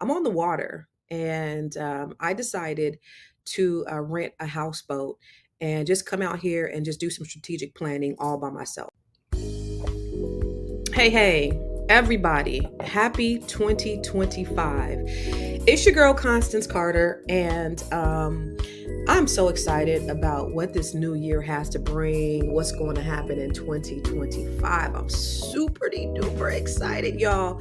I'm on the water, and I decided to rent a houseboat and just come out here and just do some strategic planning all by myself. Hey, hey, everybody, happy 2025. It's your girl, Constance Carter, and I'm so excited about what this new year has to bring, what's going to happen in 2025. I'm super duper excited, y'all.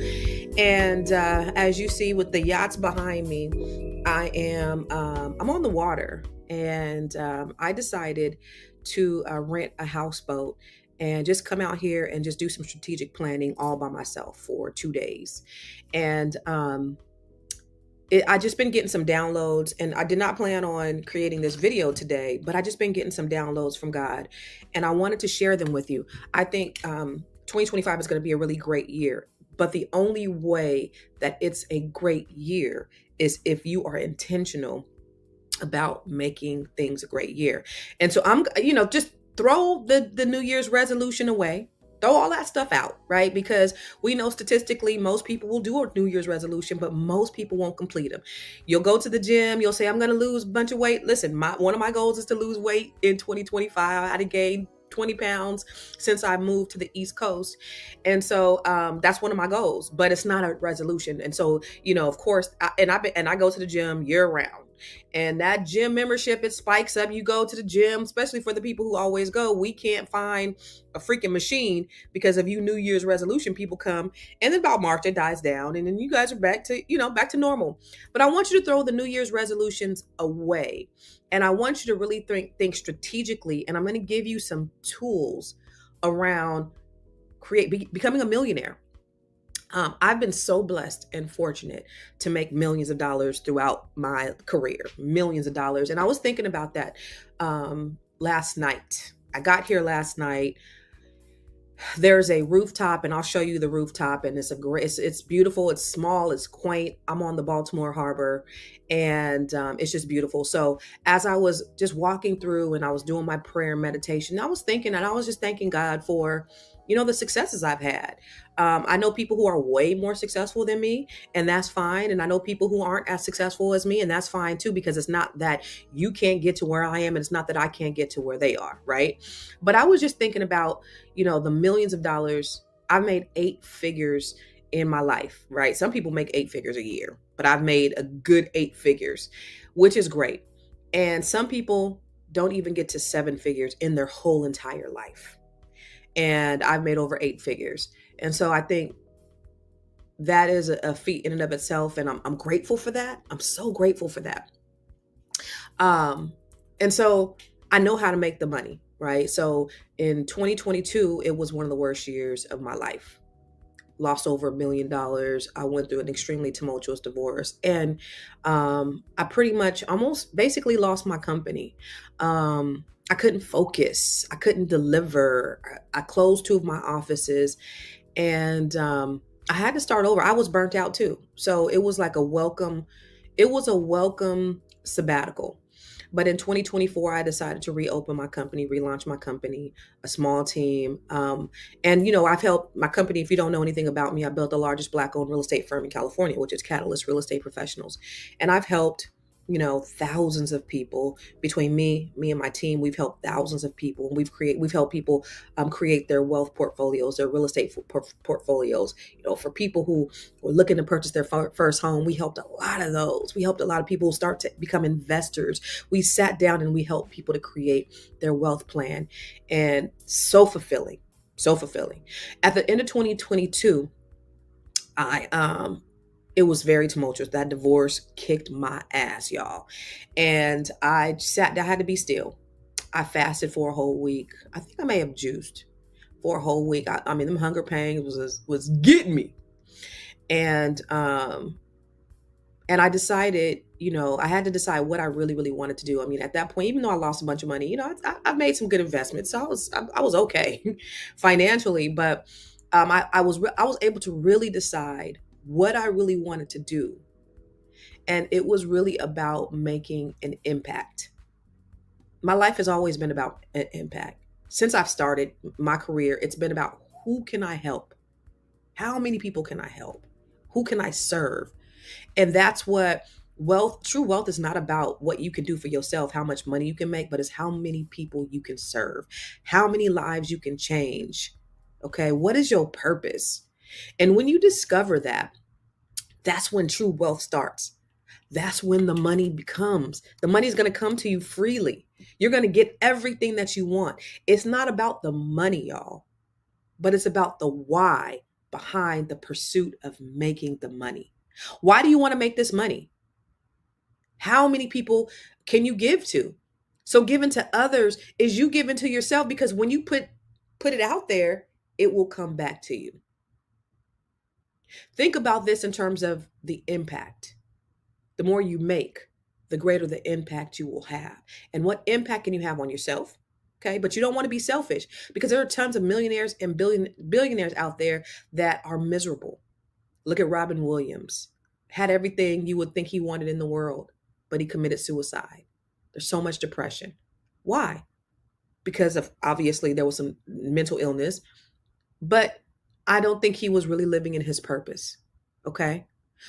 And as you see with the yachts behind me, I'm on the water, and I decided to rent a houseboat and just come out here and just do some strategic planning all by myself for 2 days. And I just been getting some downloads, and I did not plan on creating this video today, but I just been getting some downloads from God, and I wanted to share them with you. I think 2025 is going to be a really great year, but the only way that it's a great year is if you are intentional about making things a great year. And so just throw the New Year's resolution away. Throw all that stuff out, right? Because we know statistically most people will do a New Year's resolution, but most people won't complete them. You'll go to the gym, you'll say, I'm going to lose a bunch of weight. Listen, one of my goals is to lose weight in 2025. I had to gain 20 pounds since I moved to the East Coast. And so that's one of my goals, but it's not a resolution. And so, of course, I go to the gym year round. And that gym membership, it spikes up. You go to the gym, especially for the people who always go. We can't find a freaking machine because of you New Year's resolution. People come, and then about March it dies down, and then you guys are back to normal. But I want you to throw the New Year's resolutions away, and I want you to really think strategically. And I'm going to give you some tools around becoming a millionaire. I've been so blessed and fortunate to make millions of dollars throughout my career, millions of dollars. And I was thinking about that last night. I got here last night. There's a rooftop, and I'll show you the rooftop. And it's beautiful. It's small. It's quaint. I'm on the Baltimore Harbor, and it's just beautiful. So as I was just walking through and I was doing my prayer and meditation, I was thinking, and I was just thanking God for, the successes I've had. I know people who are way more successful than me, and that's fine. And I know people who aren't as successful as me, and that's fine too, because it's not that you can't get to where I am, and it's not that I can't get to where they are, right? But I was just thinking about, the millions of dollars. I've made 8 figures in my life, right? Some people make 8 figures a year, but I've made a good 8 figures, which is great. And some people don't even get to 7 figures in their whole entire life. And I've made over 8 figures. And so I think that is a feat in and of itself. And I'm grateful for that. I'm so grateful for that. And so I know how to make the money, right? So in 2022, it was one of the worst years of my life. Lost over $1 million. I went through an extremely tumultuous divorce. And I pretty much almost basically lost my company. I couldn't focus. I couldn't deliver. I closed 2 of my offices, and I had to start over. I was burnt out too. So it was like a welcome sabbatical. But in 2024, I decided to reopen my company, relaunch my company, a small team. And, I've helped my company. If you don't know anything about me, I built the largest Black-owned real estate firm in California, which is Catalyst Real Estate Professionals. And I've helped thousands of people. Between me and my team, we've helped thousands of people. We've helped people create their wealth portfolios, their real estate portfolios. For people who were looking to purchase their first home, we helped a lot of those. We helped a lot of people start to become investors. We sat down and we helped people to create their wealth plan, and so fulfilling, so fulfilling. At the end of 2022, it was very tumultuous. That divorce kicked my ass, y'all. And I had to be still. I fasted for a whole week. I think I may have juiced for a whole week. I mean, them hunger pangs was getting me. And I decided, I had to decide what I really, really wanted to do. I mean, at that point, even though I lost a bunch of money, I made some good investments. So I was okay financially, but I was able to really decide what I really wanted to do. And it was really about making an impact. My life has always been about an impact. Since I've started my career, it's been about who can I help? How many people can I help? Who can I serve? And that's what true wealth is not about what you can do for yourself, how much money you can make, but it's how many people you can serve, how many lives you can change. Okay. What is your purpose? And when you discover that, that's when true wealth starts. That's when the money's going to come to you freely. You're going to get everything that you want. It's not about the money, y'all, but it's about the why behind the pursuit of making the money. Why do you want to make this money? How many people can you give to? So giving to others is you giving to yourself, because when you put it out there, it will come back to you. Think about this in terms of the impact. The more you make, the greater the impact you will have. And what impact can you have on yourself? Okay, but you don't want to be selfish, because there are tons of millionaires and billionaires out there that are miserable. Look at Robin Williams. Had everything you would think he wanted in the world, but he committed suicide. There's so much depression. Why? Because of, obviously, there was some mental illness, but I don't think he was really living in his purpose. Okay?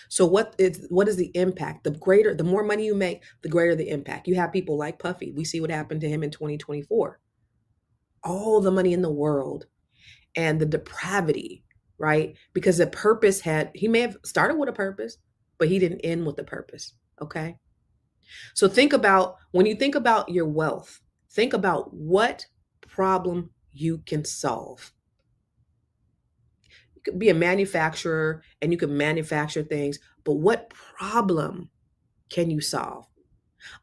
So what is the impact? The more money you make, the greater the impact. You have people like Puffy. We see what happened to him in 2024. All the money in the world and the depravity, right? Because the purpose he may have started with a purpose, but he didn't end with a purpose. Okay. So when you think about your wealth, think about what problem you can solve. You could be a manufacturer and you can manufacture things, but what problem can you solve?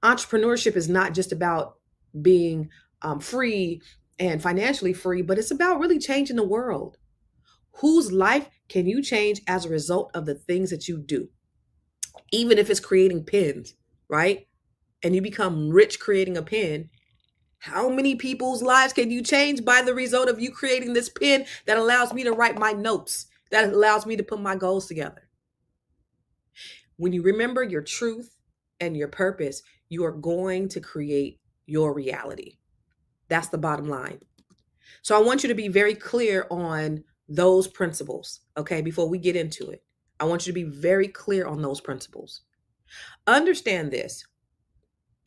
Entrepreneurship is not just about being free and financially free, but it's about really changing the world. Whose life can you change as a result of the things that you do? Even if it's creating pens, right? And you become rich creating a pen, how many people's lives can you change by the result of you creating this pen that allows me to write my notes, that allows me to put my goals together? When you remember your truth and your purpose, you are going to create your reality. That's the bottom line. So I want you to be very clear on those principles, okay, before we get into it. I want you to be very clear on those principles. Understand this.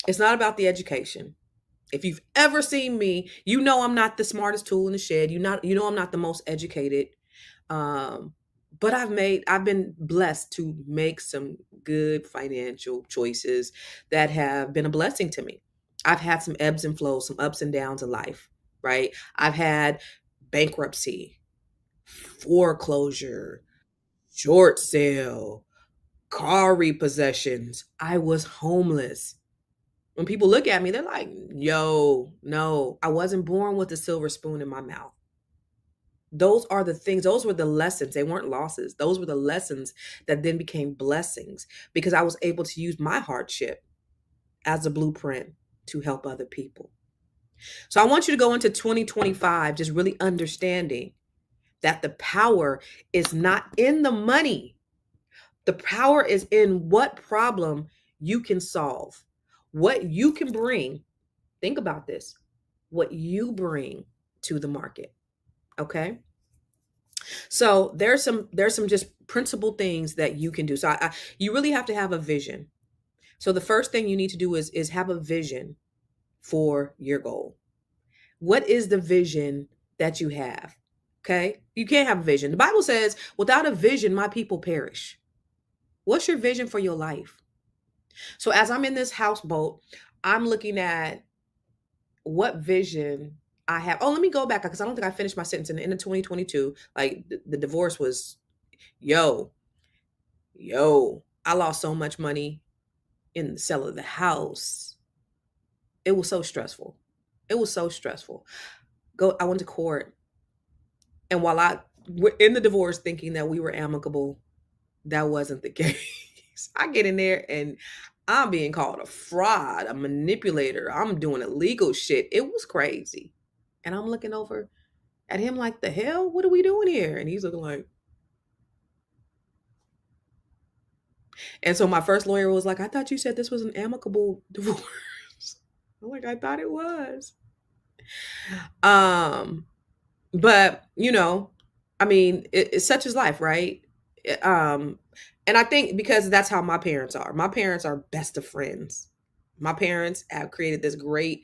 It's not about the education. If you've ever seen me, you know I'm not the smartest tool in the shed. You know I'm not the most educated. Um, but I've been blessed to make some good financial choices that have been a blessing to me. I've had some ebbs and flows, some ups and downs of life, right? I've had bankruptcy, foreclosure, short sale, car repossessions. I was homeless. When people look at me, they're like, yo, no, I wasn't born with a silver spoon in my mouth. Those are the things, those were the lessons. They weren't losses. Those were the lessons that then became blessings, because I was able to use my hardship as a blueprint to help other people. So I want you to go into 2025 just really understanding that the power is not in the money. The power is in what problem you can solve, what you can bring. Think about this, what you bring to the market. Okay. So there's some just principal things that you can do. So you really have to have a vision. So the first thing you need to do is have a vision for your goal. What is the vision that you have? Okay. You can't have a vision. The Bible says, without a vision, my people perish. What's your vision for your life? So as I'm in this houseboat, I'm looking at what vision I have. Oh, let me go back, because I don't think I finished my sentence. In the end of 2022, like the divorce was, yo, I lost so much money in the sale of the house. It was so stressful. It was so stressful. I went to court, and while I were in the divorce thinking that we were amicable, that wasn't the case. I get in there and I'm being called a fraud, a manipulator. I'm doing illegal shit. It was crazy. And I'm looking over at him like, the hell? What are we doing here? And he's looking like, and so my first lawyer was like, I thought you said this was an amicable divorce. I'm like, I thought it was. Um, but I mean, it's such as life, right? Um, And I think because that's how my parents are. My parents are best of friends. My parents have created this great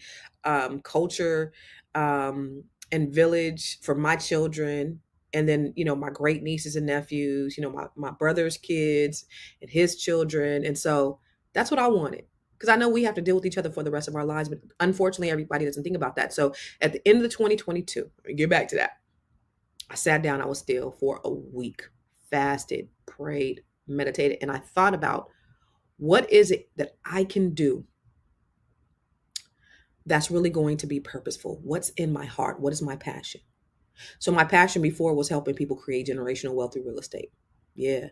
culture and village for my children. And then, my great nieces and nephews, my brother's kids and his children. And so that's what I wanted. Because I know we have to deal with each other for the rest of our lives. But unfortunately, everybody doesn't think about that. So at the end of the 2022, let me get back to that. I sat down, I was still for a week, fasted, prayed, meditated, and I thought about what is it that I can do that's really going to be purposeful? What's in my heart? What is my passion? So my passion before was helping people create generational wealth through real estate. Yeah.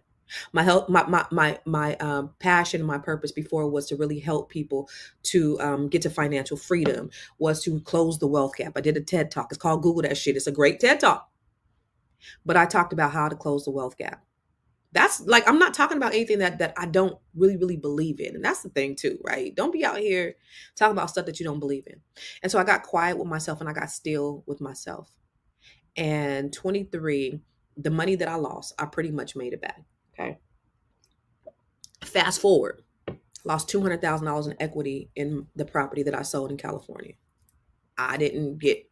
My help, my passion, my purpose before was to really help people to get to financial freedom, was to close the wealth gap. I did a TED talk. It's called Google that shit. It's a great TED talk. But I talked about how to close the wealth gap. That's like, I'm not talking about anything that I don't really believe in. And that's the thing too, right? Don't be out here talking about stuff that you don't believe in. And so I got quiet with myself and I got still with myself. And 23, the money that I lost, I pretty much made it back. Okay. Fast forward, lost $200,000 in equity in the property that I sold in California. I didn't get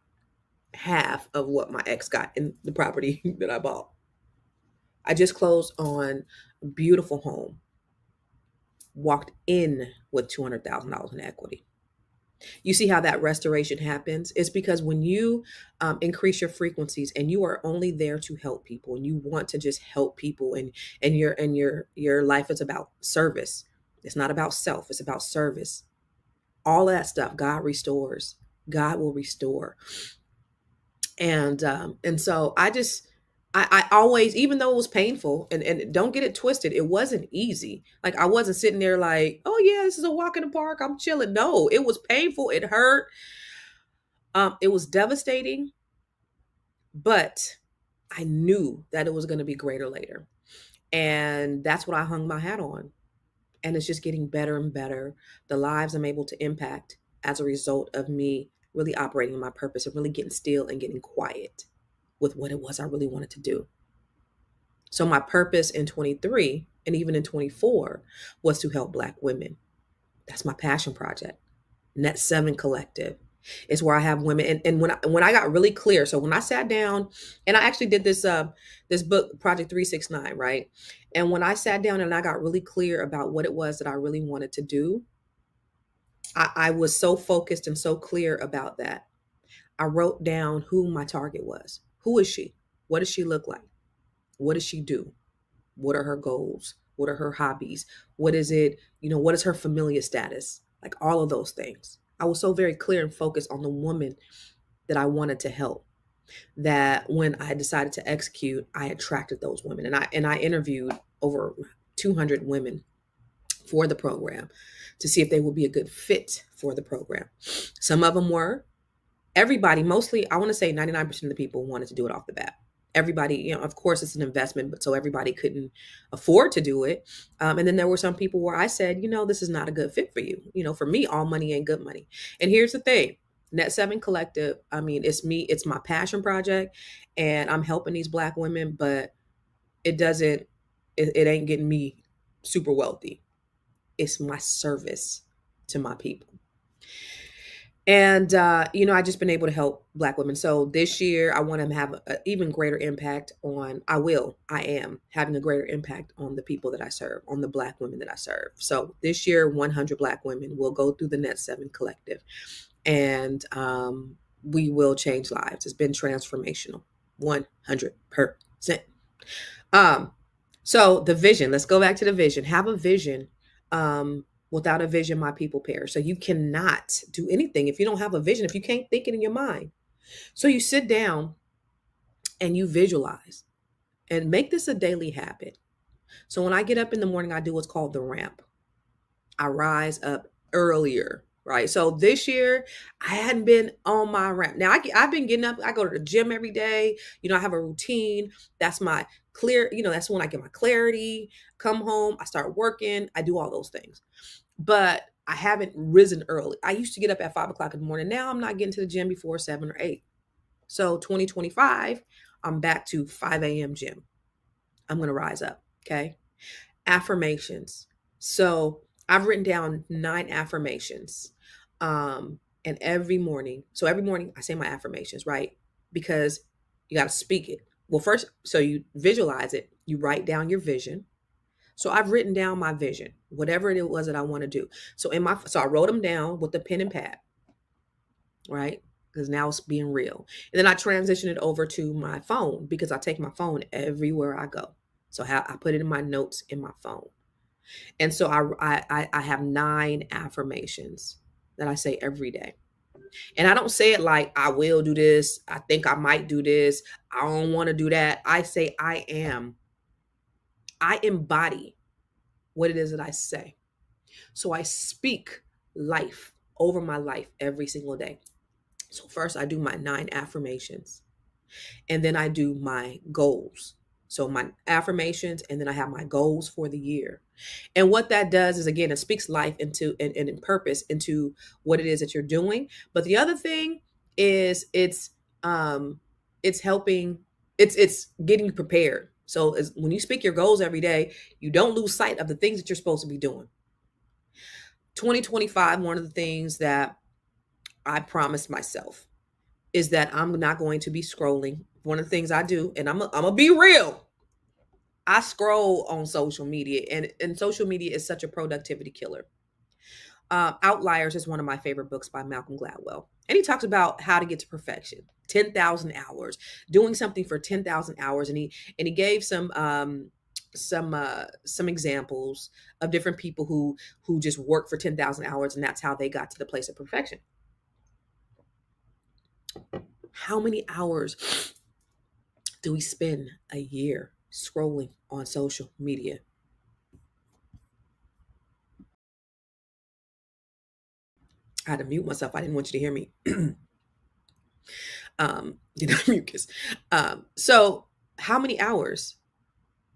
half of what my ex got in the property that I bought. I just closed on a beautiful home, walked in with $200,000 in equity. You see how that restoration happens? It's because when you increase your frequencies and you are only there to help people and you want to just help people, and your life is about service. It's not about self, it's about service. All that stuff, God restores. God will restore. And so I always, even though it was painful, and don't get it twisted, it wasn't easy. Like, I wasn't sitting there like, oh yeah, this is a walk in the park, I'm chilling. No, it was painful, it hurt, it was devastating, but I knew that it was going to be greater later. And that's what I hung my hat on. And it's just getting better and better. The lives I'm able to impact as a result of me really operating my purpose and really getting still and getting quiet with what it was I really wanted to do. So my purpose in 23 and even in 24 was to help Black women. That's my passion project. Net 7 Collective is where I have women. And when I got really clear, so when I sat down and I actually did this book, Project 369, right? And when I sat down and I got really clear about what it was that I really wanted to do, I was so focused and so clear about that. I wrote down who my target was. Who is she? What does she look like? What does she do? What are her goals? What are her hobbies? What is it? What is her familiar status? Like, all of those things. I was so very clear and focused on the woman that I wanted to help, that when I decided to execute, I attracted those women. And I interviewed over 200 women for the program to see if they would be a good fit for the program. Some of them were. Everybody, mostly, I want to say 99% of the people wanted to do it off the bat. Everybody, of course, it's an investment, but so everybody couldn't afford to do it. And then there were some people where I said, this is not a good fit for you. For me, all money ain't good money. And here's the thing. Net 7 Collective, I mean, it's me, it's my passion project, and I'm helping these Black women, but it ain't getting me super wealthy. It's my service to my people. And, I just been able to help Black women. So this year, I want to have an even greater impact I am having a greater impact on the people that I serve, on the Black women that I serve. So this year, 100 Black women will go through the Net 7 Collective, and we will change lives. It's been transformational, 100%. So the vision, let's go back to the vision. Have a vision. Without a vision, my people perish. So you cannot do anything if you don't have a vision, if you can't think it in your mind. So you sit down and you visualize and make this a daily habit. So when I get up in the morning, I do what's called the ramp. I rise up earlier, right? So this year, I hadn't been on my ramp. Now I've been getting up. I go to the gym every day. I have a routine. That's my clear, that's when I get my clarity, come home, I start working, I do all those things. But I haven't risen early. I used to get up at 5 o'clock in the morning. Now I'm not getting to the gym before 7 or 8. So 2025, I'm back to 5 a.m. gym. I'm going to rise up. Okay. Affirmations. So I've written down 9 affirmations. And every morning I say my affirmations, right? Because you got to speak it. Well, first, so you visualize it, you write down your vision. So I've written down my vision, whatever it was that I want to do. So I wrote them down with the pen and pad, right? Because now it's being real. And then I transition it over to my phone because I take my phone everywhere I go. So I put it in my notes in my phone. And so I have 9 affirmations that I say every day. And I don't say it like I will do this, I think I might do this, I don't want to do that. I say I am. I embody what it is that I say. So I speak life over my life every single day. So first I do my 9 affirmations. And then I do my goals. So my affirmations, and then I have my goals for the year. And what that does is, again, it speaks life into and in purpose into what it is that you're doing. But the other thing is it's helping, it's getting you prepared. So when you speak your goals every day, you don't lose sight of the things that you're supposed to be doing. 2025, one of the things that I promised myself is that I'm not going to be scrolling. One of the things I do, and I'm gonna be real, I scroll on social media, and social media is such a productivity killer. Outliers is one of my favorite books by Malcolm Gladwell, and he talks about how to get to perfection. 10,000 hours, doing something for 10,000 hours, and he gave some examples of different people who just work for 10,000 hours, and that's how they got to the place of perfection. How many hours do we spend a year scrolling on social media? I had to mute myself. I didn't want you to hear me. Mucus. So how many hours?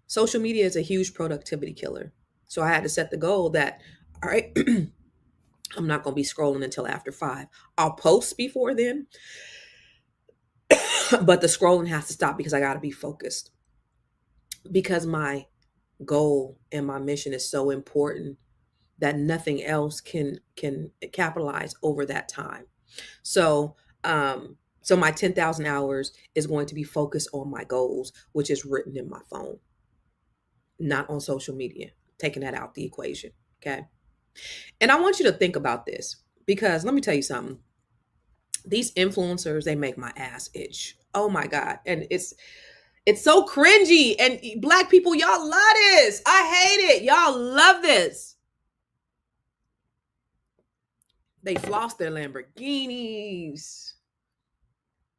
Social media is a huge productivity killer. So I had to set the goal that, all right, I'm not going to be scrolling until after 5. I'll post before then, but the scrolling has to stop because I got to be focused. Because my goal and my mission is so important that nothing else can capitalize over that time. So so my 10,000 hours is going to be focused on my goals, which is written in my phone, not on social media. Taking that out the equation, okay? And I want you to think about this because let me tell you something. These influencers, they make my ass itch. Oh my God. And it's so cringy. And black people, y'all love this. I hate it. Y'all love this. They floss their Lamborghinis.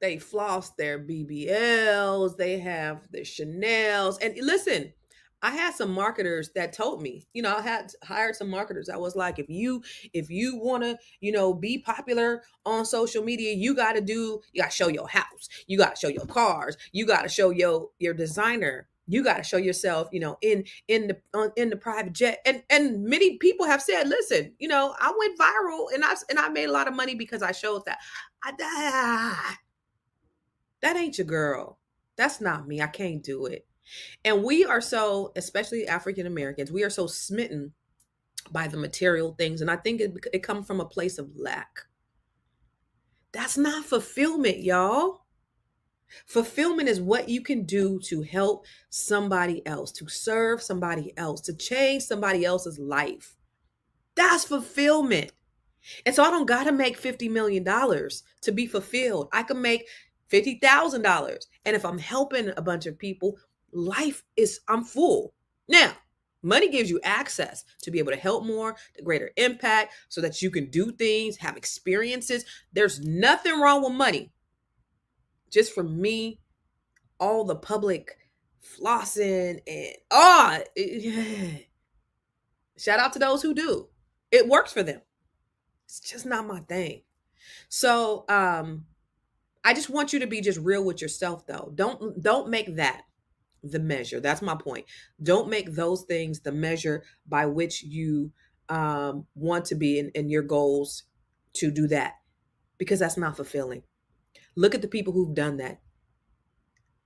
They floss their BBLs. They have their Chanels. And listen, I had some marketers that told me, I had hired some marketers. I was like, if you want to, be popular on social media, you got to show your house. You got to show your cars. You got to show your designer. You got to show yourself, in the private jet. And many people have said, listen, I went viral and I made a lot of money because I showed that. That ain't your girl. That's not me. I can't do it. And we are so, especially African Americans, we are so smitten by the material things. And I think it comes from a place of lack. That's not fulfillment, y'all. Fulfillment is what you can do to help somebody else, to serve somebody else, to change somebody else's life. That's fulfillment. And so I don't got to make $50 million to be fulfilled. I can make $50,000. And if I'm helping a bunch of people, I'm full. Now, money gives you access to be able to help more, to greater impact, so that you can do things, have experiences. There's nothing wrong with money. Just for me, all the public flossing and shout out to those who do. It works for them. It's just not my thing. So I just want you to be just real with yourself though. Don't make that the measure. That's my point. Don't make those things the measure by which you want to be in your goals to do that, because that's not fulfilling. Look at the people who've done that.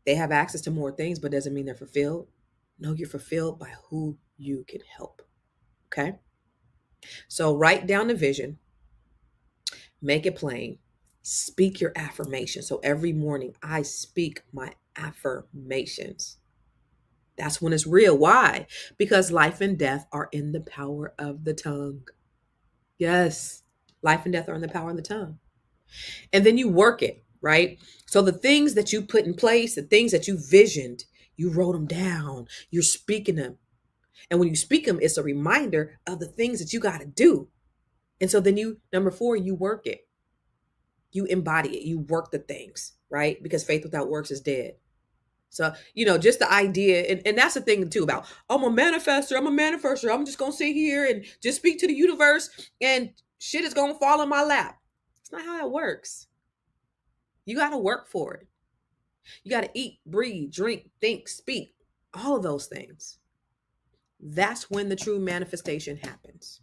They have access to more things, but doesn't mean they're fulfilled. No, you're fulfilled by who you can help. Okay. So write down the vision, make it plain, speak your affirmation. So every morning I speak my affirmations. That's when it's real. Why? Because life and death are in the power of the tongue. Yes. Life and death are in the power of the tongue. And then you work it, right? So the things that you put in place, the things that you visioned, you wrote them down, you're speaking them. And when you speak them, it's a reminder of the things that you got to do. And so then number 4, you work it. You embody it. You work the things, right? Because faith without works is dead. So, just the idea, and that's the thing too about, I'm a manifester, I'm just going to sit here and just speak to the universe and shit is going to fall in my lap. It's not how that works. You got to work for it. You got to eat, breathe, drink, think, speak, all of those things. That's when the true manifestation happens.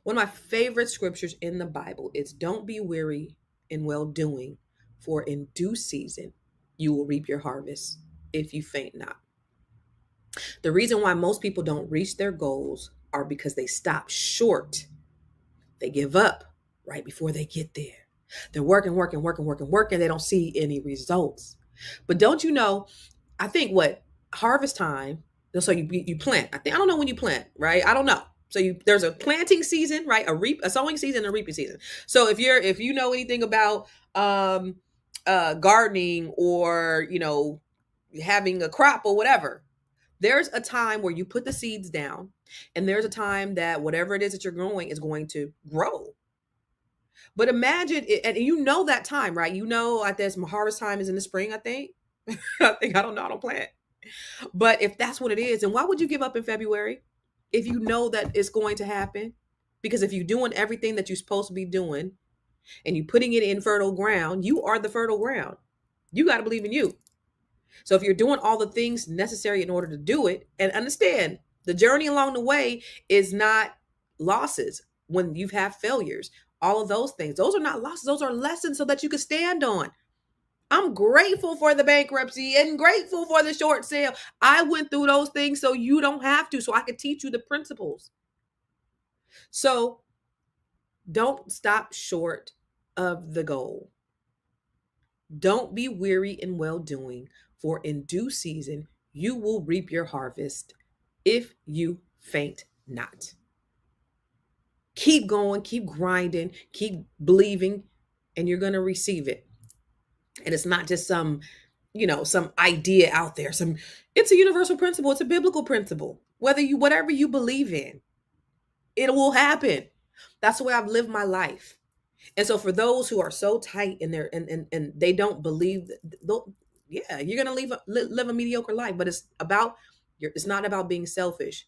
One of my favorite scriptures in the Bible is, don't be weary in well doing, for in due season you will reap your harvest if you faint not. The reason why most people don't reach their goals are because they stop short. They give up right before they get there. They're working. They don't see any results. But don't you know, I think harvest time, so you plant. I don't know when you plant, right? I don't know. So there's a planting season, right? A sowing season, a reaping season. So if you know anything about gardening or having a crop or whatever, there's a time where you put the seeds down, and there's a time that whatever it is that you're growing is going to grow. But imagine it, and that time, right? Like there's harvest time is in the spring, I think. I don't know, I don't plant. But if that's what it is, then why would you give up in February if you know that it's going to happen? Because if you're doing everything that you're supposed to be doing and you're putting it in fertile ground, you are the fertile ground. You got to believe in you. So if you're doing all the things necessary in order to do it, and understand the journey along the way is not losses. When you've had failures, all of those things, those are not losses. Those are lessons so that you can stand on. I'm grateful for the bankruptcy and grateful for the short sale. I went through those things so you don't have to, so I could teach you the principles. So don't stop short of the goal. Don't be weary in well-doing, for in due season you will reap your harvest if you faint not. Keep going, keep grinding, keep believing, and you're going to receive it. And it's not just some idea out there. It's a universal principle. It's a biblical principle. Whatever you believe in, it will happen. That's the way I've lived my life. And so for those who are so tight in their and they don't believe, you're gonna live a mediocre life. But it's not about being selfish.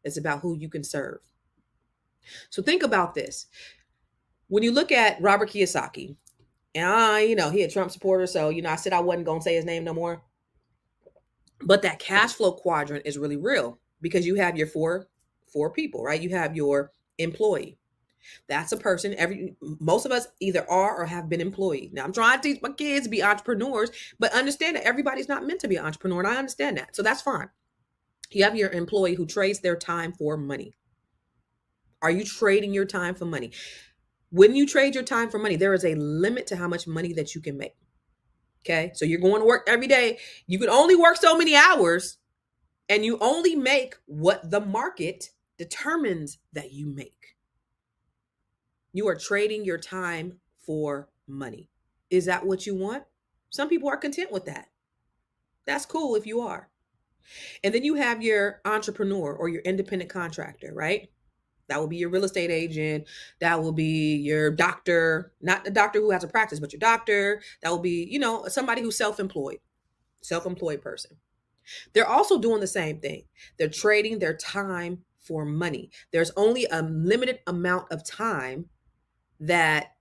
It's about who you can serve. So think about this. When you look at Robert Kiyosaki, and he a Trump supporter, so I said I wasn't gonna say his name no more. But that cash flow quadrant is really real, because you have your four people, right? You have your employee. That's a person. Most of us either are or have been employed. Now I'm trying to teach my kids to be entrepreneurs, but understand that everybody's not meant to be an entrepreneur, and I understand that. So that's fine. You have your employee who trades their time for money. Are you trading your time for money? When you trade your time for money, there is a limit to how much money that you can make. Okay. So you're going to work every day. You can only work so many hours, and you only make what the market determines that you make. You are trading your time for money. Is that what you want? Some people are content with that. That's cool if you are. And then you have your entrepreneur or your independent contractor, right? That will be your real estate agent. That will be your doctor, not the doctor who has a practice, but your doctor. That will be, somebody who's self-employed person. They're also doing the same thing. They're trading their time for money. There's only a limited amount of time that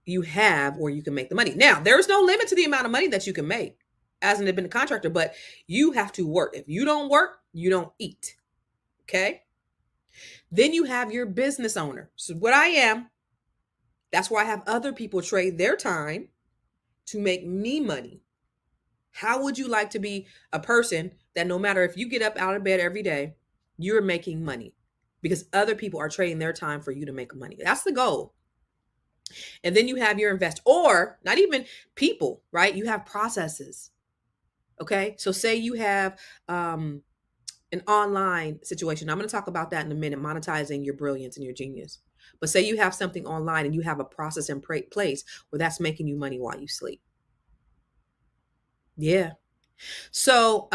you have where you can make the money. Now, there is no limit to the amount of money that you can make as an independent contractor, but you have to work. If you don't work, you don't eat. Okay? Then you have your business owner. So what I am, that's why I have other people trade their time to make me money. How would you like to be a person that no matter if you get up out of bed every day you're making money because other people are trading their time for you to make money. That's the goal. And then you have your invest, or not even people, right? You have processes. Okay. So say you have an online situation. I'm going to talk about that in a minute, monetizing your brilliance and your genius. But say you have something online and you have a process in place where that's making you money while you sleep. Yeah. So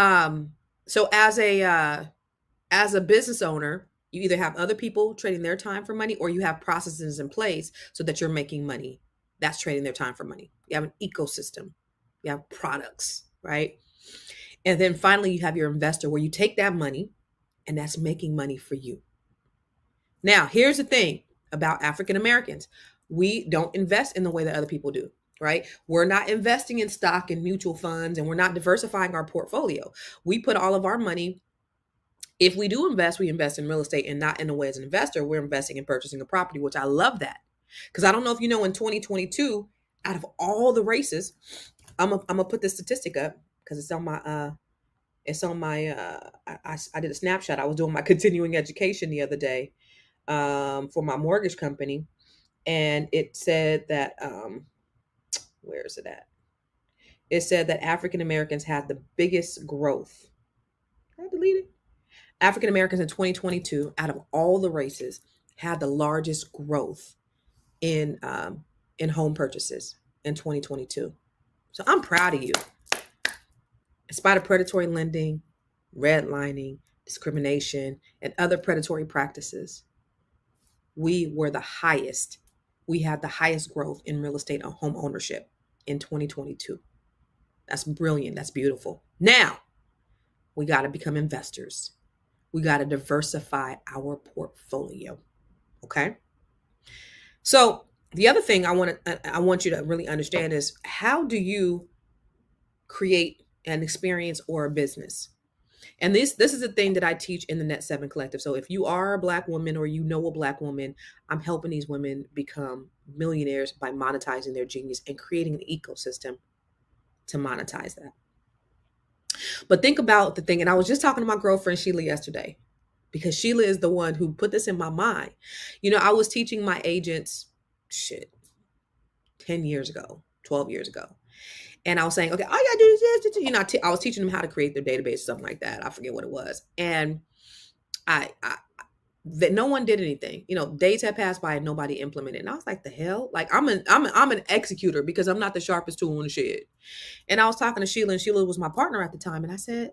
so as a business owner, you either have other people trading their time for money or you have processes in place so that you're making money. That's trading their time for money. You have an ecosystem. You have products, right? And then finally you have your investor where you take that money and that's making money for you. Now, here's the thing about African Americans. We don't invest in the way that other people do, right? We're not investing in stock and mutual funds and we're not diversifying our portfolio. We put all of our money, if we do invest, we invest in real estate and not in a way as an investor. We're investing in purchasing a property, which I love that. Because I don't know if you know, in 2022, out of all the races, I'm gonna put this statistic up because I did a snapshot. I was doing my continuing education the other day for my mortgage company, and it said that where is it at? It said that African Americans had the biggest growth. Did I delete it? African Americans in 2022, out of all the races, had the largest growth in home purchases in 2022. So I'm proud of you. In spite of predatory lending, redlining, discrimination, and other predatory practices, we were the highest. We had the highest growth in real estate and home ownership in 2022. That's brilliant. That's beautiful. Now, we got to become investors. We got to diversify our portfolio. Okay? So, the other thing I want you to really understand is, how do you create an experience or a business? And this is a thing that I teach in the Net 7 Collective. So if you are a Black woman or you know a Black woman, I'm helping these women become millionaires by monetizing their genius and creating an ecosystem to monetize that. But think about the thing, and I was just talking to my girlfriend Sheila yesterday, because Sheila is the one who put this in my mind. You know, I was teaching my agents 10 years ago, 12 years ago. And I was saying, okay, all you gotta do is this. You know, I was teaching them how to create their database, something like that. I forget what it was. And I that no one did anything. You know, days had passed by and nobody implemented. And I was like, the hell? Like, I'm an executor because I'm not the sharpest tool in the shed. And I was talking to Sheila, and Sheila was my partner at the time. And I said,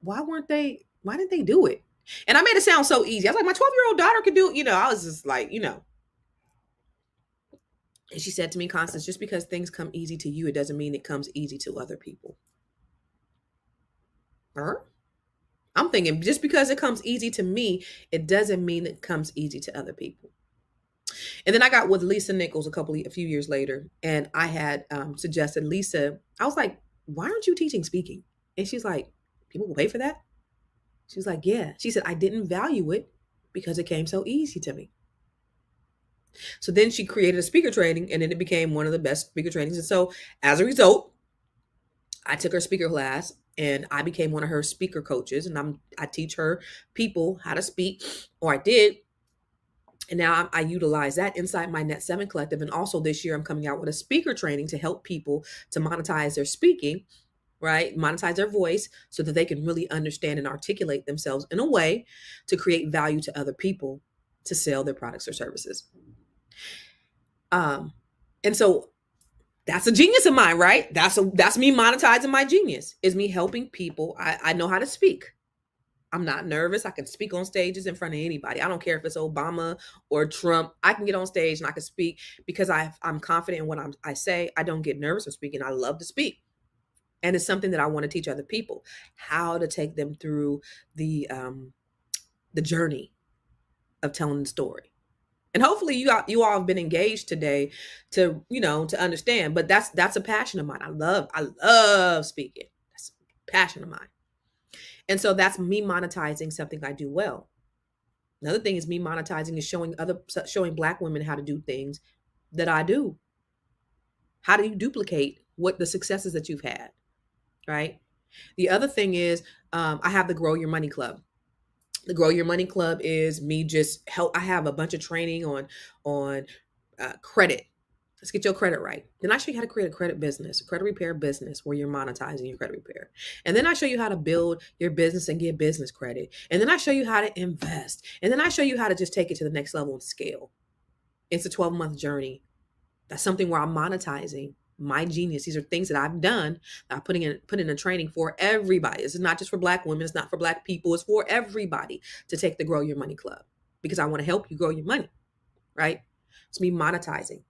why didn't they do it? And I made it sound so easy. I was like, my 12-year-old daughter could do it. You know, I was just like, you know. And she said to me, Constance, just because things come easy to you, it doesn't mean it comes easy to other people. Huh? I'm thinking, just because it comes easy to me, it doesn't mean it comes easy to other people. And then I got with Lisa Nichols a few years later, and I had suggested Lisa. I was like, why aren't you teaching speaking? And she's like, people will pay for that? She was like, yeah. She said, I didn't value it because it came so easy to me. So then she created a speaker training, and then it became one of the best speaker trainings. And so as a result, I took her speaker class and I became one of her speaker coaches, and I teach her people how to speak, or I did. And now I utilize that inside my Net 7 Collective. And also this year, I'm coming out with a speaker training to help people to monetize their speaking, right? Monetize their voice so that they can really understand and articulate themselves in a way to create value to other people to sell their products or services. And so that's a genius of mine, right? That's me monetizing my genius, is me helping people. I know how to speak. I'm not nervous. I can speak on stages in front of anybody. I don't care if it's Obama or Trump. I can get on stage and I can speak because I'm confident in what I say. I don't get nervous when speaking. I love to speak. And it's something that I want to teach other people, how to take them through the journey of telling the story. And hopefully you all have been engaged today to understand. But that's a passion of mine. I love speaking. That's a passion of mine. And so that's me monetizing something I do well. Another thing is me monetizing is showing Black women how to do things that I do. How do you duplicate what the successes that you've had, right? The other thing is I have the Grow Your Money Club. The Grow Your Money Club is me just help. I have a bunch of training on credit. Let's get your credit right. Then I show you how to create a credit business, a credit repair business where you're monetizing your credit repair. And then I show you how to build your business and get business credit. And then I show you how to invest. And then I show you how to just take it to the next level and scale. It's a 12-month journey. That's something where I'm monetizing my genius. These are things that I've done that I'm putting in a training for everybody. This is not just for Black women. It's not for Black people. It's for everybody to take the Grow Your Money Club because I want to help you grow your money, right? It's me monetizing.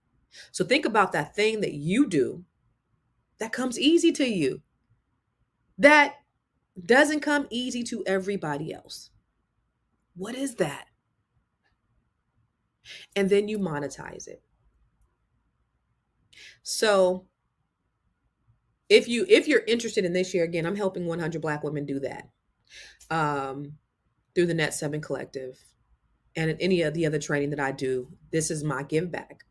So think about that thing that you do that comes easy to you, that doesn't come easy to everybody else. What is that? And then you monetize it. So if you're interested in this year, again, I'm helping 100 Black women do that through the Net 7 Collective and in any of the other training that I do. This is my give back.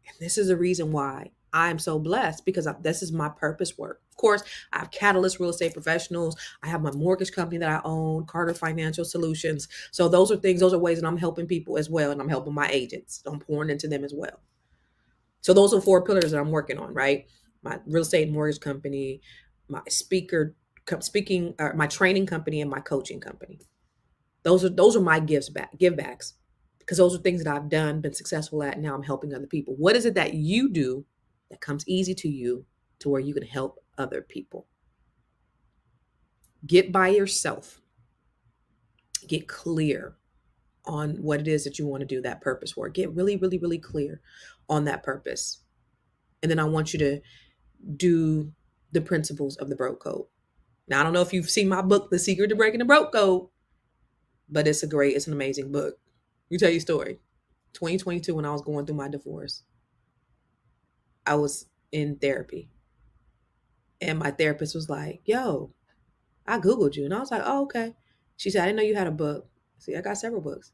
And this is the reason why I'm so blessed, because this is my purpose work. Of course, I have Catalyst Real Estate Professionals. I have my mortgage company that I own, Carter Financial Solutions. So those are ways that I'm helping people as well. And I'm helping my agents. I'm pouring into them as well. So those are 4 pillars that I'm working on, right? My real estate and mortgage company, my my training company, and my coaching company. Those are my give backs, because those are things that I've done, been successful at. And now I'm helping other people. What is it that you do that comes easy to you to where you can help other people? Get by yourself. Get clear on what it is that you want to do that purpose for. Get really, really, really clear on that purpose. And then I want you to do the principles of the broke code. Now, I don't know if you've seen my book, The Secret to Breaking the Broke Code, but it's an amazing book. Let me tell you a story. 2022, when I was going through my divorce, I was in therapy. And my therapist was like, yo, I Googled you. And I was like, oh, okay. She said, I didn't know you had a book. See, I got several books.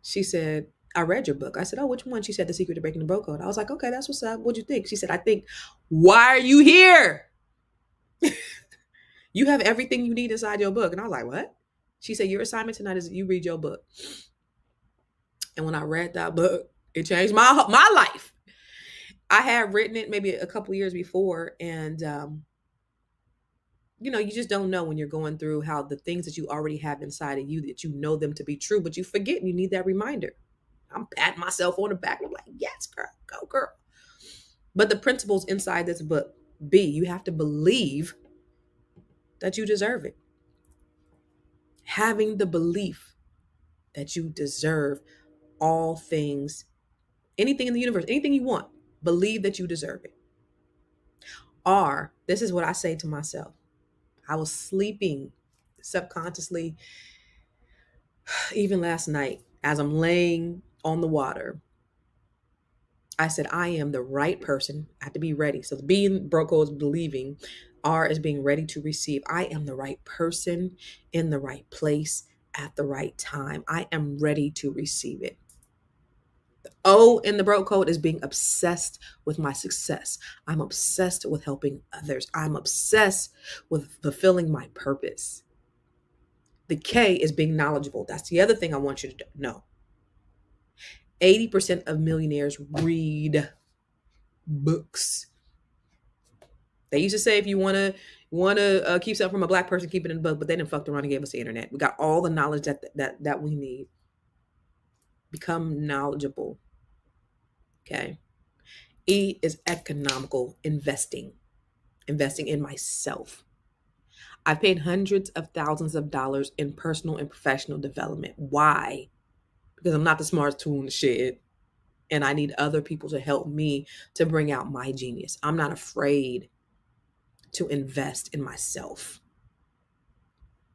She said, I read your book. I said, oh, which one? She said, The Secret to Breaking the Broke Code. I was like, okay, that's what's up. What'd you think? She said, I think, why are you here? You have everything you need inside your book. And I was like, what? She said, your assignment tonight is you read your book. And when I read that book, it changed my life. I had written it maybe a couple years before. And, you just don't know when you're going through how the things that you already have inside of you, that you know them to be true, but you forget and you need that reminder. I'm patting myself on the back. I'm like, yes, girl, go girl. But the principles inside this book, you have to believe that you deserve it. Having the belief that you deserve all things, anything in the universe, anything you want, believe that you deserve it. Or, this is what I say to myself. I was sleeping subconsciously, even last night, as I'm laying on the water. I said, I am the right person. I have to be ready. So being broke is believing. R is being ready to receive. I am the right person in the right place at the right time. I am ready to receive it. The O in the broke code is being obsessed with my success. I'm obsessed with helping others. I'm obsessed with fulfilling my purpose. The K is being knowledgeable. That's the other thing I want you to know. 80% of millionaires read books. They used to say, if you want to keep something from a Black person, keep it in a book, but they didn't fuck around and gave us the internet. We got all the knowledge that we need. Become knowledgeable. Okay. E is economical, investing in myself. I've paid hundreds of thousands of dollars in personal and professional development. Why? Because I'm not the smartest tool in the shed. And I need other people to help me to bring out my genius. I'm not afraid to invest in myself.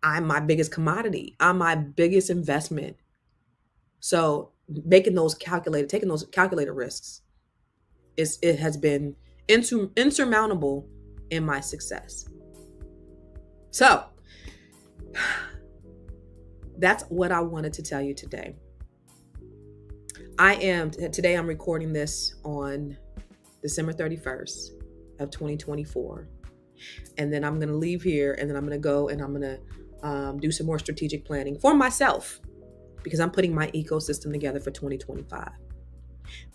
I'm my biggest commodity. I'm my biggest investment. So taking those calculated risks, it has been insurmountable in my success. So that's what I wanted to tell you today. Today I'm recording this on December 31st of 2024. And then I'm going to leave here, and then I'm going to go and I'm going to do some more strategic planning for myself because I'm putting my ecosystem together for 2025.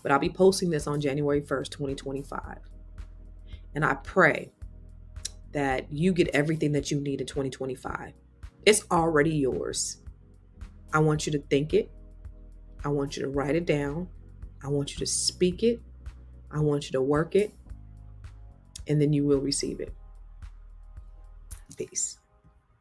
But I'll be posting this on January 1st, 2025. And I pray that you get everything that you need in 2025. It's already yours. I want you to think it. I want you to write it down. I want you to speak it. I want you to work it. And then you will receive it. Peace.